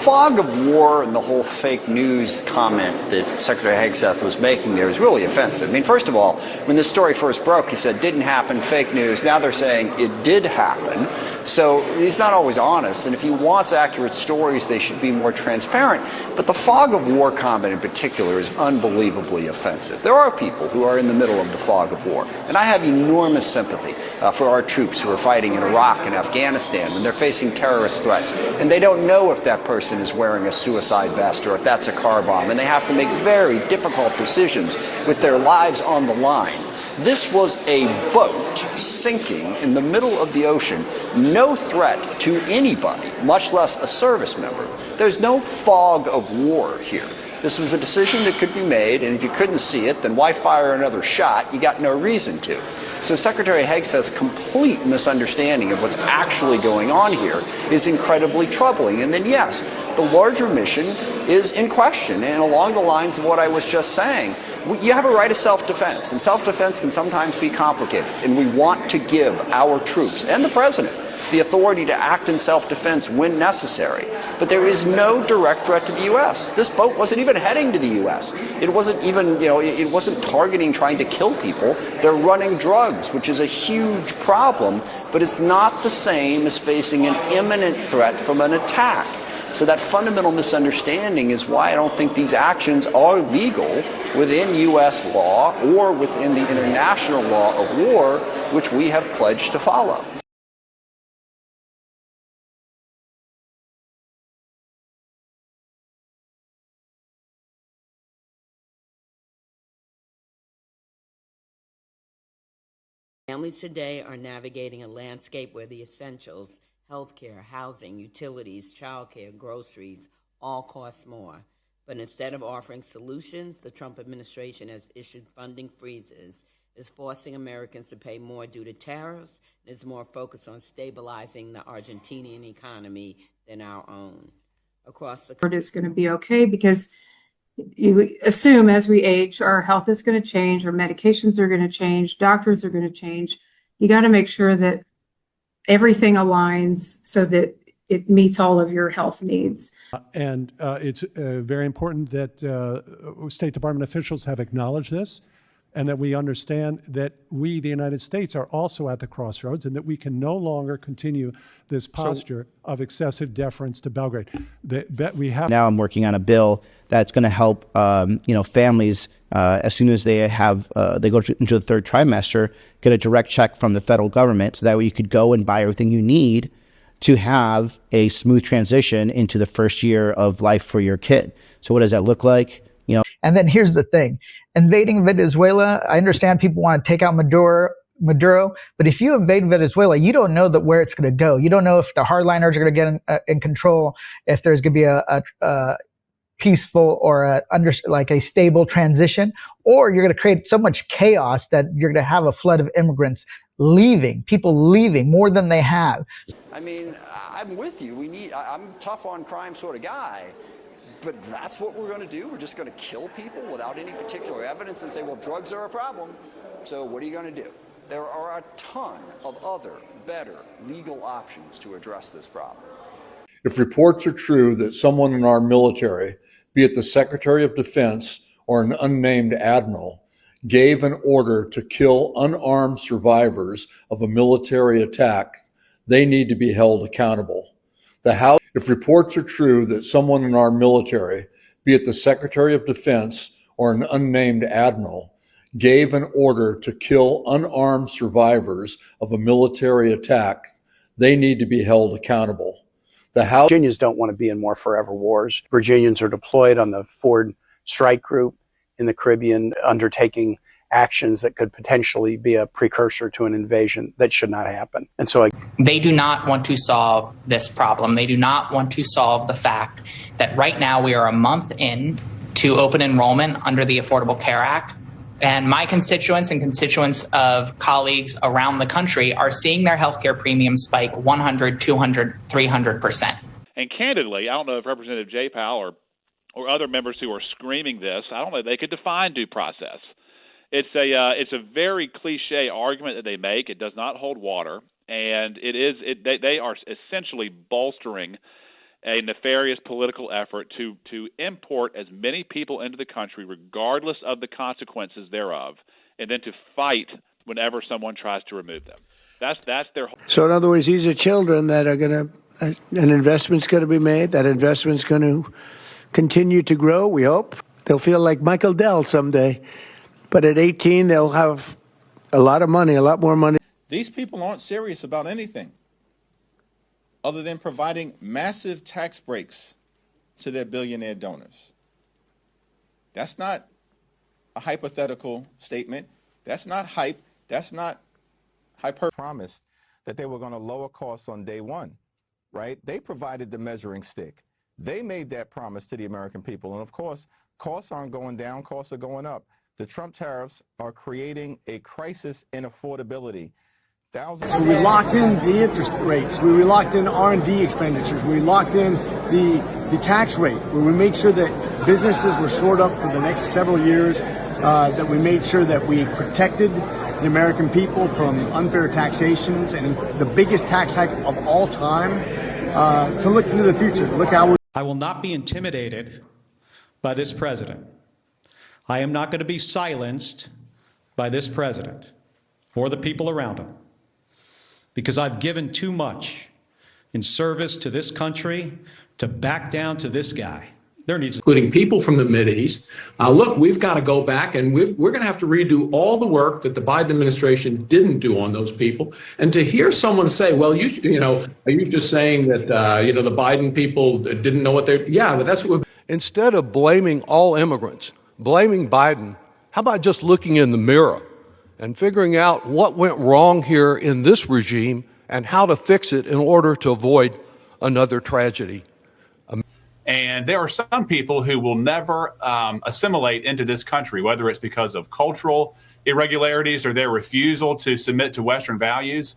fog of war and the whole fake news comment that Secretary Hegseth was making there is really offensive. I mean, first of all, when this story first broke, he said didn't happen, fake news. Now they're saying it did happen. So he's not always honest, and if he wants accurate stories, they should be more transparent. But the fog of war comment in particular is unbelievably offensive. There are people who are in the middle of the fog of war, and I have enormous sympathy for our troops who are fighting in Iraq and Afghanistan when they're facing terrorist threats, and they don't know if that person is wearing a suicide vest or if that's a car bomb, and they have to make very difficult decisions with their lives on the line. This was a boat sinking in the middle of the ocean, no threat to anybody, much less a service member. There's no fog of war here. This was a decision that could be made, and if you couldn't see it, then why fire another shot? You got no reason to. So Secretary Hegseth's complete misunderstanding of what's actually going on here is incredibly troubling. And then, yes, the larger mission is in question, and along the lines of what I was just saying, you have a right of self-defense, and self-defense can sometimes be complicated, and we want to give our troops and the president the authority to act in self-defense when necessary. But there is no direct threat to the U.S. This boat wasn't even heading to the U.S. It wasn't even, it wasn't targeting trying to kill people. They're running drugs, which is a huge problem, but it's not the same as facing an imminent threat from an attack. So that fundamental misunderstanding is why I don't think these actions are legal within U.S. law or within the international law of war, which we have pledged to follow. Families today are navigating a landscape where the essentials, healthcare, housing, utilities, childcare, groceries, all cost more. But instead of offering solutions, the Trump administration has issued funding freezes, is forcing Americans to pay more due to tariffs, and is more focused on stabilizing the Argentinian economy than our own. Across the country, it's going to be okay because you assume as we age, our health is going to change, our medications are going to change, doctors are going to change. You got to make sure that everything aligns so that it meets all of your health needs. And it's very important that State Department officials have acknowledged this, and that we understand that we, the United States, are also at the crossroads, and that we can no longer continue this posture of excessive deference to Belgrade. Now I'm working on a bill that's going to help families as soon as they have they go into the third trimester, get a direct check from the federal government, so that way you could go and buy everything you need to have a smooth transition into the first year of life for your kid. So what does that look like? And then here's the thing. Invading Venezuela, I understand people want to take out Maduro, but if you invade Venezuela, you don't know where it's going to go. You don't know if the hardliners are going to get in control, if there's going to be a peaceful or a stable transition, or you're going to create so much chaos that you're going to have a flood of immigrants leaving, people leaving more than they have. I mean, I'm with you. I'm tough on crime sort of guy. But that's what we're going to do? We're just going to kill people without any particular evidence and say, well, drugs are a problem, so what are you going to do? There are a ton of other, better legal options to address this problem. If reports are true that someone in our military, be it the Secretary of Defense or an unnamed admiral, gave an order to kill unarmed survivors of a military attack, they need to be held accountable. If reports are true that someone in our military, be it the Secretary of Defense or an unnamed admiral, gave an order to kill unarmed survivors of a military attack, they need to be held accountable. Virginians don't want to be in more forever wars. Virginians are deployed on the Ford Strike Group in the Caribbean, undertaking actions that could potentially be a precursor to an invasion that should not happen. And so they do not want to solve this problem. They do not want to solve the fact that right now we are a month in to open enrollment under the Affordable Care Act. And my constituents and constituents of colleagues around the country are seeing their healthcare premiums spike 100, 200, 300%. And candidly, I don't know if Representative Jay Powell or other members who are screaming this, I don't know if they could define due process. It's a very cliche argument that they make. It does not hold water, and they are essentially bolstering a nefarious political effort to import as many people into the country, regardless of the consequences thereof, and then to fight whenever someone tries to remove them. That's their whole. So in other words, these are children that are going to, an investment's going to be made. That investment's going to continue to grow, we hope. They'll feel like Michael Dell someday. But at 18, they'll have a lot of money, a lot more money. These people aren't serious about anything other than providing massive tax breaks to their billionaire donors. That's not a hypothetical statement. That's not hype. That's not hyper. Promised that they were going to lower costs on day one, right? They provided the measuring stick. They made that promise to the American people. And of course, costs aren't going down, costs are going up. The Trump tariffs are creating a crisis in affordability. So we locked in the interest rates. We locked in R&D expenditures. We locked in the tax rate, where we made sure that businesses were shored up for the next several years, that we made sure that we protected the American people from unfair taxations and the biggest tax hike of all time, to look into the future. Look how I will not be intimidated by this president. I am not going to be silenced by this president or the people around him, because I've given too much in service to this country to back down to this guy. There needs, including people from the Mideast. Look, we've got to go back and we're going to have to redo all the work that the Biden administration didn't do on those people. And to hear someone say, well, are you just saying that, the Biden people didn't know what but that's what. Instead of blaming all immigrants, blaming Biden, how about just looking in the mirror and figuring out what went wrong here in this regime and how to fix it in order to avoid another tragedy? And there are some people who will never assimilate into this country, whether it's because of cultural irregularities or their refusal to submit to Western values.